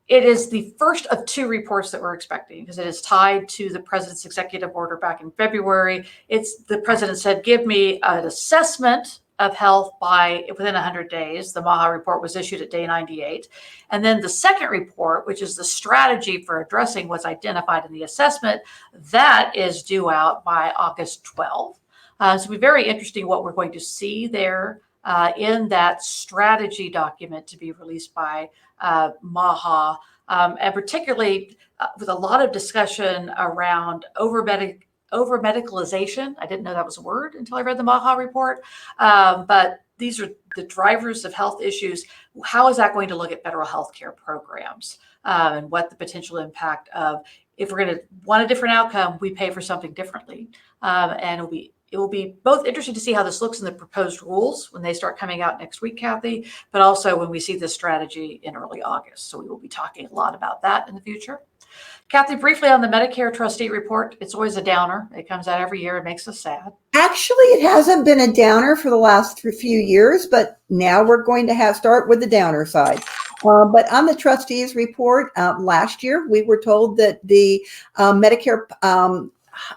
It is the first of 2 reports that we're expecting, because it is tied to the president's executive order back in February. The president said, give me an assessment of health within 100 days. The MAHA report was issued at day 98. And then the second report, which is the strategy for addressing what's identified in the assessment, that is due out by August 12th. So it'll be very interesting what we're going to see there in that strategy document to be released by MAHA, and particularly with a lot of discussion around over-medicalization. I didn't know that was a word until I read the MAHA report. But these are the drivers of health issues. How is that going to look at federal health care programs, and what the potential impact of, if we're going to want a different outcome, we pay for something differently. And it will be both interesting to see how this looks in the proposed rules when they start coming out next week, Kathy, but also when we see this strategy in early August. So we will be talking a lot about that in the future. Kathy, briefly on the Medicare trustee report, it's always a downer. It comes out every year. It makes us sad. Actually, it hasn't been a downer for the last few years, but now we're going to start with the downer side. But on the trustees report, last year, we were told that the Medicare,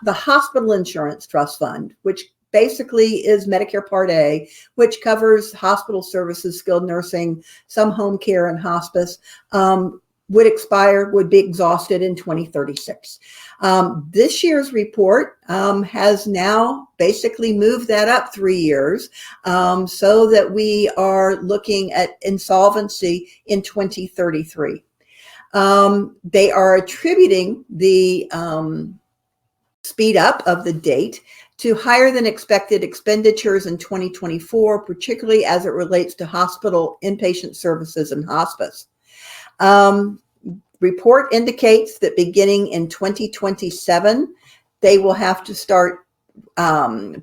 the Hospital Insurance Trust Fund, which basically is Medicare Part A, which covers hospital services, skilled nursing, some home care and hospice, would be exhausted in 2036. This year's report has now basically moved that up 3 years, so that we are looking at insolvency in 2033. They are attributing the speed up of the date to higher than expected expenditures in 2024, particularly as it relates to hospital inpatient services and hospice. Report indicates that beginning in 2027, they will have to start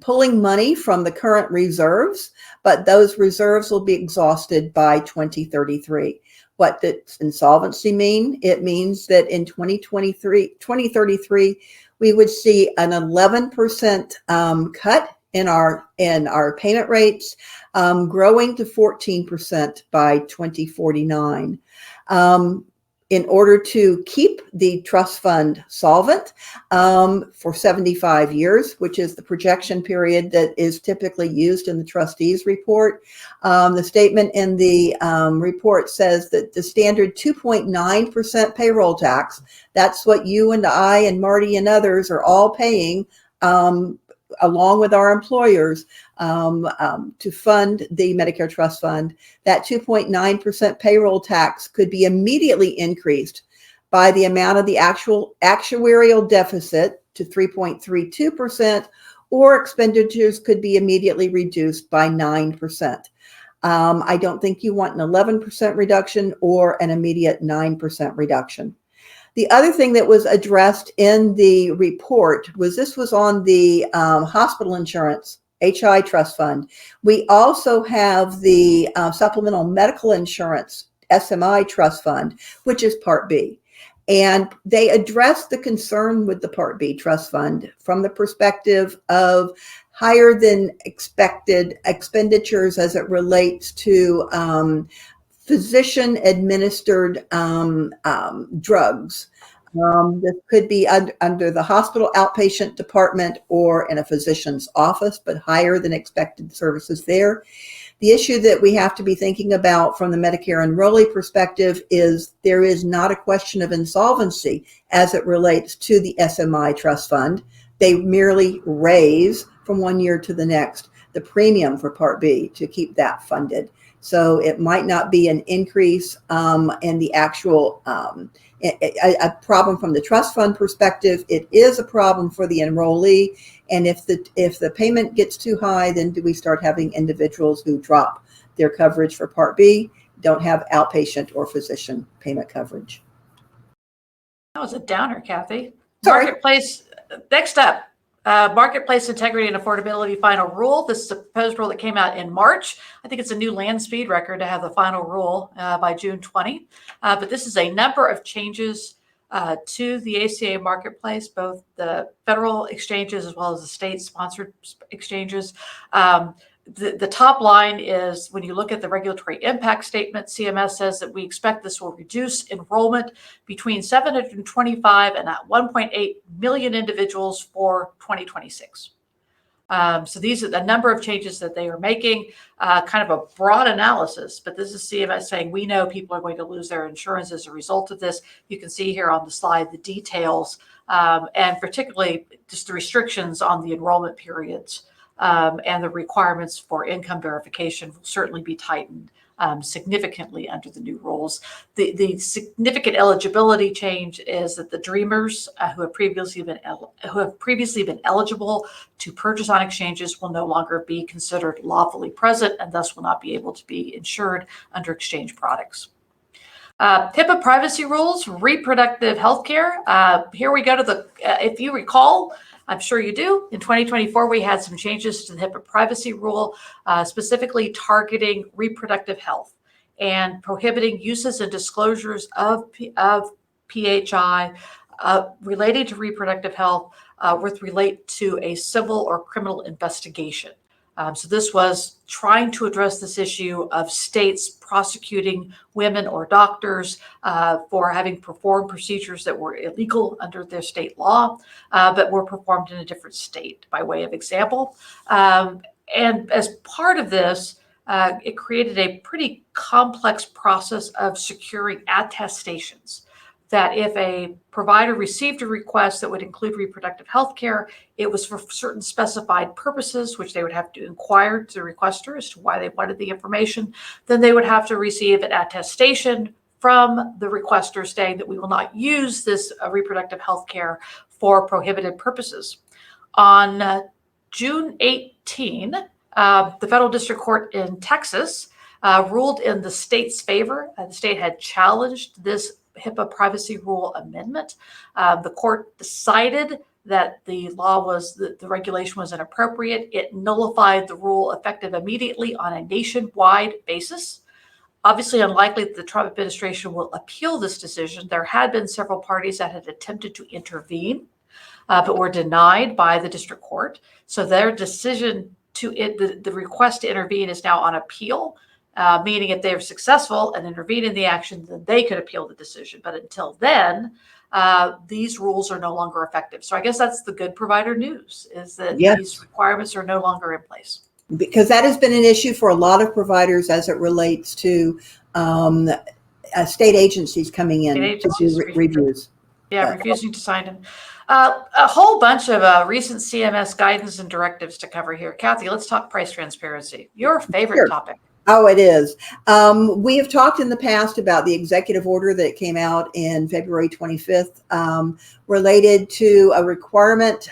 pulling money from the current reserves, but those reserves will be exhausted by 2033. What does insolvency mean? It means that in 2033, we would see an 11% cut in our payment rates, growing to 14% by 2049. In order to keep the trust fund solvent for 75 years, which is the projection period that is typically used in the trustees report. The statement in the report says that the standard 2.9% payroll tax, that's what you and I and Martie and others are all paying along with our employers to fund the Medicare Trust Fund. That 2.9% payroll tax could be immediately increased by the amount of the actual actuarial deficit to 3.32%, or expenditures could be immediately reduced by 9%. I don't think you want an 11% reduction or an immediate 9% reduction. The other thing that was addressed in the report was this was on the hospital insurance, HI trust fund. We also have the supplemental medical insurance, SMI trust fund, which is Part B. And they addressed the concern with the Part B trust fund from the perspective of higher than expected expenditures as it relates to physician administered drugs. This could be under the hospital outpatient department or in a physician's office, but higher than expected services there. The issue that we have to be thinking about from the Medicare enrollee perspective is there is not a question of insolvency as it relates to the SMI trust fund. They merely raise from one year to the next the premium for Part B to keep that funded. So it might not be an increase in the actual a problem from the trust fund perspective. It is a problem for the enrollee. And if the payment gets too high, then do we start having individuals who drop their coverage for Part B, don't have outpatient or physician payment coverage. That was a downer, Kathy. Sorry. Marketplace, next up. Marketplace Integrity and Affordability Final Rule. This is a proposed rule that came out in March. I think it's a new land speed record to have the final rule by June 20. But this is a number of changes to the ACA marketplace, both the federal exchanges as well as the state-sponsored exchanges. The top line is when you look at the regulatory impact statement, CMS says that we expect this will reduce enrollment between 725 and 1.8 million individuals for 2026. So these are the number of changes that they are making, kind of a broad analysis, but this is CMS saying we know people are going to lose their insurance as a result of this. You can see here on the slide the details, and particularly just the restrictions on the enrollment periods. And the requirements for income verification will certainly be tightened significantly under the new rules. The significant eligibility change is that the dreamers who have previously been eligible to purchase on exchanges will no longer be considered lawfully present and thus will not be able to be insured under exchange products. HIPAA privacy rules, reproductive health care. Here we go to the, if you recall, I'm sure you do. In 2024, we had some changes to the HIPAA privacy rule, specifically targeting reproductive health and prohibiting uses and disclosures of PHI related to reproductive health with relate to a civil or criminal investigation. So this was trying to address this issue of states prosecuting women or doctors for having performed procedures that were illegal under their state law, but were performed in a different state, by way of example. And as part of this, it created a pretty complex process of securing attestations that if a provider received a request that would include reproductive health care, it was for certain specified purposes, which they would have to inquire to the requester as to why they wanted the information. Then they would have to receive an attestation from the requester saying that we will not use this reproductive health care for prohibited purposes. On June 18, the federal district court in Texas ruled in the state's favor. The state had challenged this HIPAA privacy rule amendment. The court decided that the regulation was inappropriate. It nullified the rule effective immediately on a nationwide basis. Obviously unlikely that the Trump administration will appeal this decision. There had been several parties that had attempted to intervene, but were denied by the district court. So their decision the request to intervene is now on appeal, meaning if they're successful and intervene in the action, then they could appeal the decision. But until then, these rules are no longer effective. So I guess that's the good provider news, is that these requirements are no longer in place. Because that has been an issue for a lot of providers as it relates to state agencies coming in to do reviews. Yeah, refusing to sign them. A whole bunch of recent CMS guidance and directives to cover here. Kathy, let's talk price transparency. Your favorite topic. Oh, it is. We have talked in the past about the executive order that came out in February 25th related to a requirement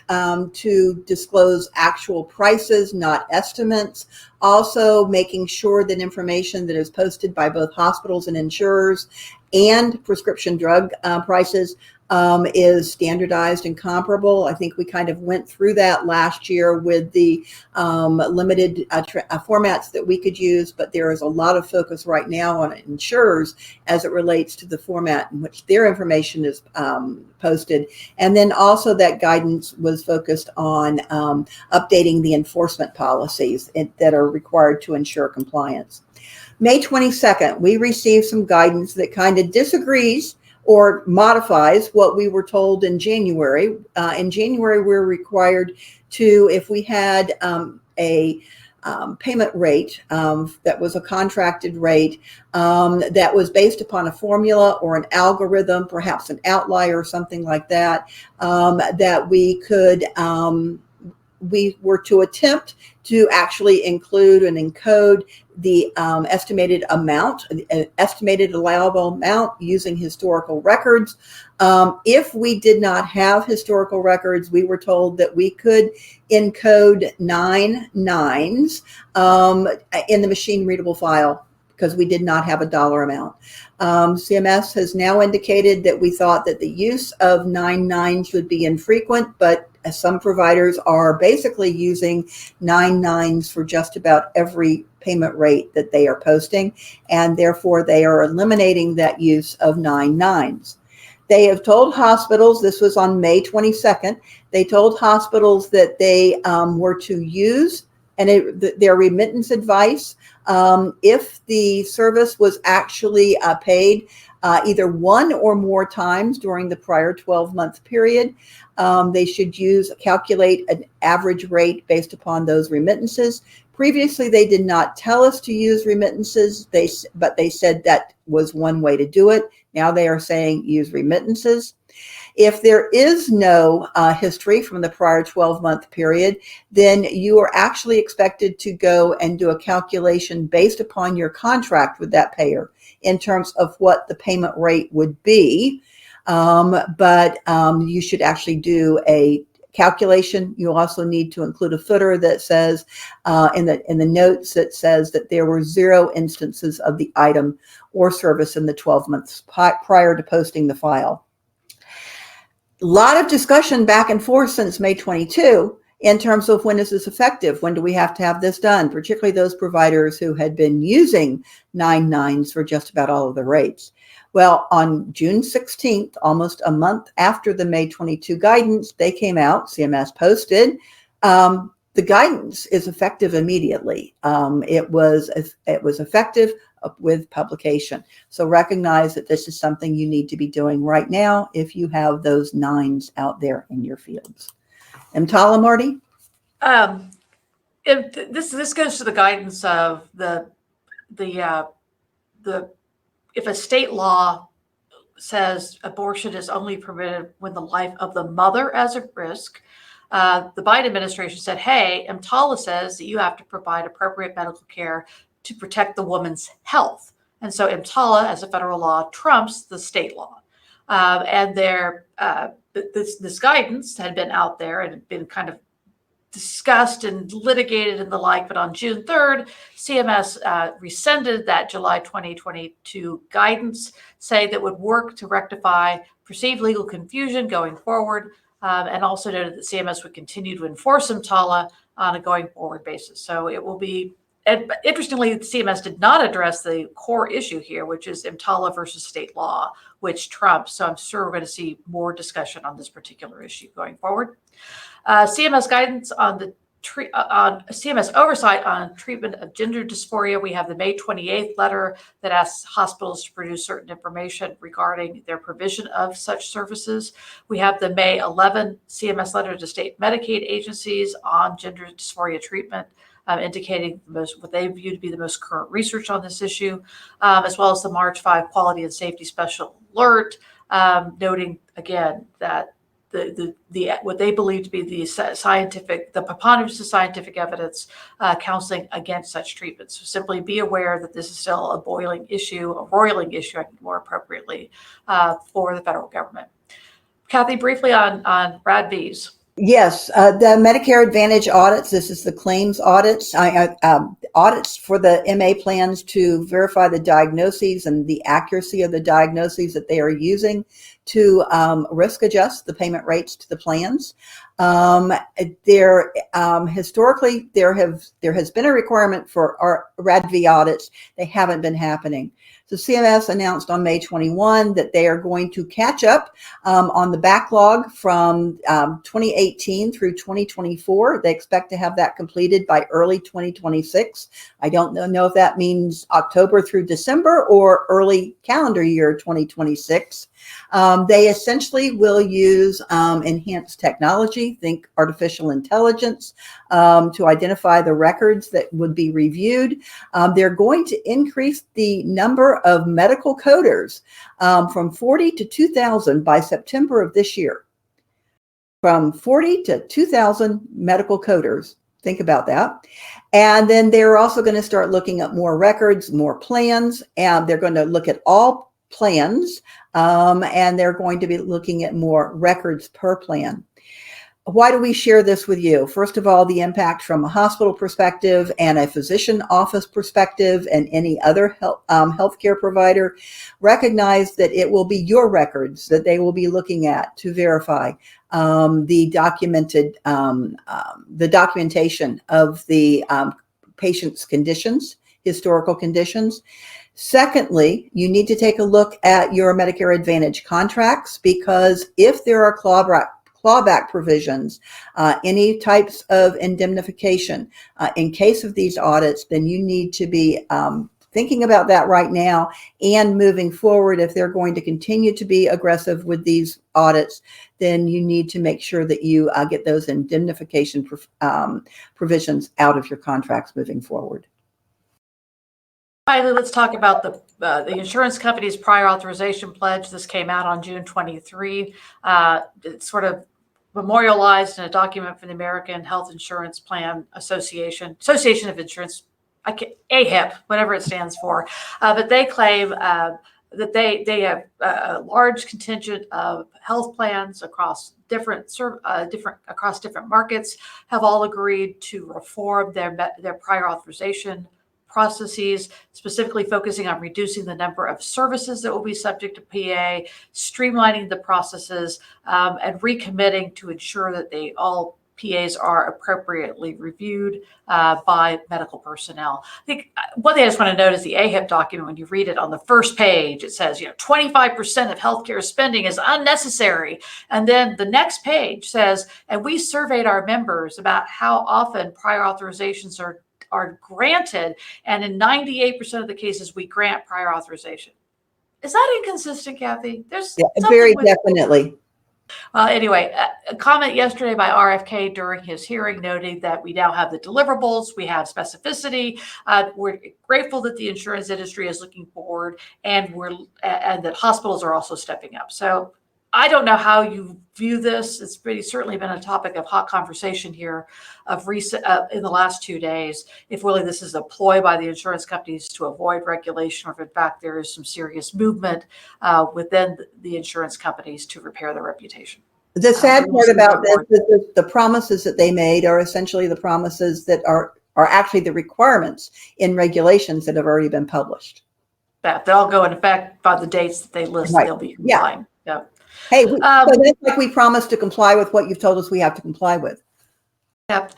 to disclose actual prices, not estimates. Also making sure that information that is posted by both hospitals and insurers and prescription drug prices is standardized and comparable. I think we kind of went through that last year with the limited formats that we could use, but there is a lot of focus right now on insurers as it relates to the format in which their information is posted. And then also that guidance was focused on updating the enforcement policies that are required to ensure compliance. May 22nd, we received some guidance that kind of disagrees or modifies what we were told in January. In January, we're required to, if we had a payment rate that was a contracted rate that was based upon a formula or an algorithm, perhaps an outlier or something like that, that we could, we were to attempt to actually include and encode the estimated amount, estimated allowable amount using historical records. If we did not have historical records, we were told that we could encode 9 nines in the machine readable file because we did not have a dollar amount. CMS has now indicated that we thought that the use of 9 nines would be infrequent, but some providers are basically using 9 nines for just about every payment rate that they are posting, and therefore they are eliminating that use of 9 nines. They have told hospitals, this was on May 22nd, they told hospitals that they were to use their remittance advice if the service was actually paid either one or more times during the prior 12-month period. They should calculate an average rate based upon those remittances. Previously, they did not tell us to use remittances, but they said that was one way to do it. Now they are saying use remittances. If there is no history from the prior 12-month period, then you are actually expected to go and do a calculation based upon your contract with that payer in terms of what the payment rate would be. But you should actually do a calculation. You also need to include a footer that says in the notes that says that there were 0 instances of the item or service in the 12 months prior to posting the file. A lot of discussion back and forth since May 22 in terms of when is this effective? When do we have to have this done? Particularly those providers who had been using 9 nines for just about all of the rates. Well, on June 16th, almost a month after the May 22 guidance, they came out, CMS posted, the guidance is effective immediately. It was effective with publication. So recognize that this is something you need to be doing right now if you have those 9s out there in your fields. EMTALA, Martie? This goes to the guidance of if a state law says abortion is only permitted when the life of the mother is at risk, the Biden administration said, hey, EMTALA says that you have to provide appropriate medical care to protect the woman's health. And so EMTALA, as a federal law, trumps the state law. And this guidance had been out there and had been kind of discussed and litigated and the like, but on June 3rd, CMS rescinded that July 2022 guidance, saying that would work to rectify perceived legal confusion going forward, and also noted that CMS would continue to enforce EMTALA on a going forward basis. So it will be, and interestingly, CMS did not address the core issue here, which is EMTALA versus state law, which trumps. So I'm sure we're going to see more discussion on this particular issue going forward. CMS guidance on the on CMS oversight on treatment of gender dysphoria. We have the May 28th letter that asks hospitals to produce certain information regarding their provision of such services. We have the May 11 CMS letter to state Medicaid agencies on gender dysphoria treatment, indicating what they view to be the most current research on this issue, as well as the March 5 Quality and Safety Special Alert, noting again that what they believe to be the preponderance of scientific evidence counseling against such treatments. So simply be aware that this is still a roiling issue, I think more appropriately, for the federal government. Kathy, briefly on RADVs. Yes, the Medicare Advantage audits. This is the claims audits. Audits for the MA plans to verify the diagnoses and the accuracy of the diagnoses that they are using to risk adjust the payment rates to the plans. Historically, there has been a requirement for our RADV audits. They haven't been happening. So CMS announced on May 21 that they are going to catch up on the backlog from 2018 through 2024. They expect to have that completed by early 2026. I don't know if that means October through December or early calendar year 2026. They essentially will use enhanced technology, think artificial intelligence, to identify the records that would be reviewed. They're going to increase the number of medical coders from 40 to 2,000 by September of this year. From 40 to 2,000 medical coders. Think about that. And then they're also going to start looking at more records, more plans, and they're going to look at all plans, and they're going to be looking at more records per plan. Why do we share this with you? First of all, the impact from a hospital perspective and a physician office perspective and any other healthcare provider. Recognize that it will be your records that they will be looking at to verify the documentation of the patient's conditions, historical conditions. Secondly, you need to take a look at your Medicare Advantage contracts, because if there are clawback provisions, any types of indemnification in case of these audits, then you need to be thinking about that right now and moving forward. If they're going to continue to be aggressive with these audits, then you need to make sure that you get those indemnification provisions out of your contracts moving forward. Finally, let's talk about the insurance company's prior authorization pledge. This came out on June 23. It's sort of memorialized in a document from the American Health Insurance Plan Association of Insurance, AHIP, whatever it stands for. But they claim that they have a large contingent of health plans across different markets have all agreed to reform their prior authorization processes, specifically focusing on reducing the number of services that will be subject to PA, streamlining the processes, and recommitting to ensure that all PAs are appropriately reviewed by medical personnel. I think one thing I just want to note is the AHIP document, when you read it on the first page, it says, 25% of healthcare spending is unnecessary. And then the next page says, and we surveyed our members about how often prior authorizations are granted, and in 98% of the cases we grant prior authorization. Is that inconsistent, Kathy? Very definitely. Anyway, a comment yesterday by RFK during his hearing noting that we now have the deliverables, we have specificity. We're grateful that the insurance industry is looking forward, and that hospitals are also stepping up. So I don't know how you view this. It's certainly been a topic of hot conversation here in the last 2 days, if really this is a ploy by the insurance companies to avoid regulation, or if in fact there is some serious movement within the insurance companies to repair their reputation. The sad we'll part see about this what- is that the promises that they made are essentially the promises that are actually the requirements in regulations that have already been published. that they'll go in effect by the dates that they list. Right. They'll be Yeah. complying. Yeah. Hey, so that's like we promised to comply with what you've told us we have to comply with. Yep.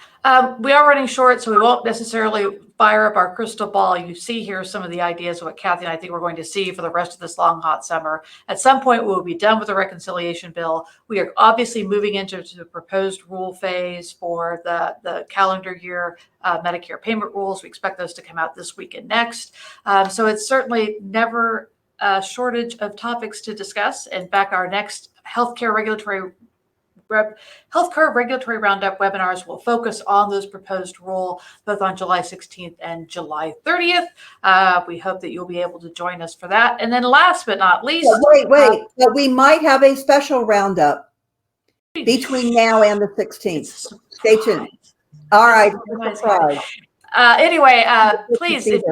We are running short, so we won't necessarily fire up our crystal ball. You see here some of the ideas of what Kathy and I think we're going to see for the rest of this long, hot summer. At some point, we will be done with the reconciliation bill. We are obviously moving into the proposed rule phase for the calendar year Medicare payment rules. We expect those to come out this week and next. So it's certainly never a shortage of topics to discuss. In fact, our next healthcare regulatory roundup webinars will focus on those proposed rule both on July 16th and July 30th. We hope that you'll be able to join us for that. And then last but not least, Wait, but we might have a special roundup between now and the 16th. Stay tuned. All right. Surprise. Anyway, please, if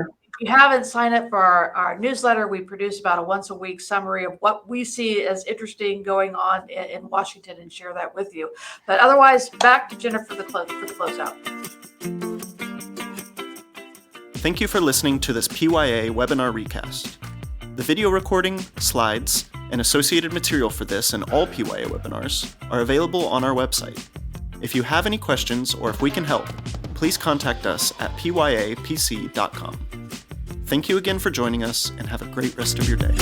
you haven't signed up for our newsletter, we produce about a once a week summary of what we see as interesting going on in Washington and share that with you. But otherwise, back to Jennifer for the closeout. Thank you for listening to this PYA webinar recast. The video recording, slides, and associated material for this and all PYA webinars are available on our website. If you have any questions or if we can help, please contact us at pyapc.com. Thank you again for joining us and have a great rest of your day.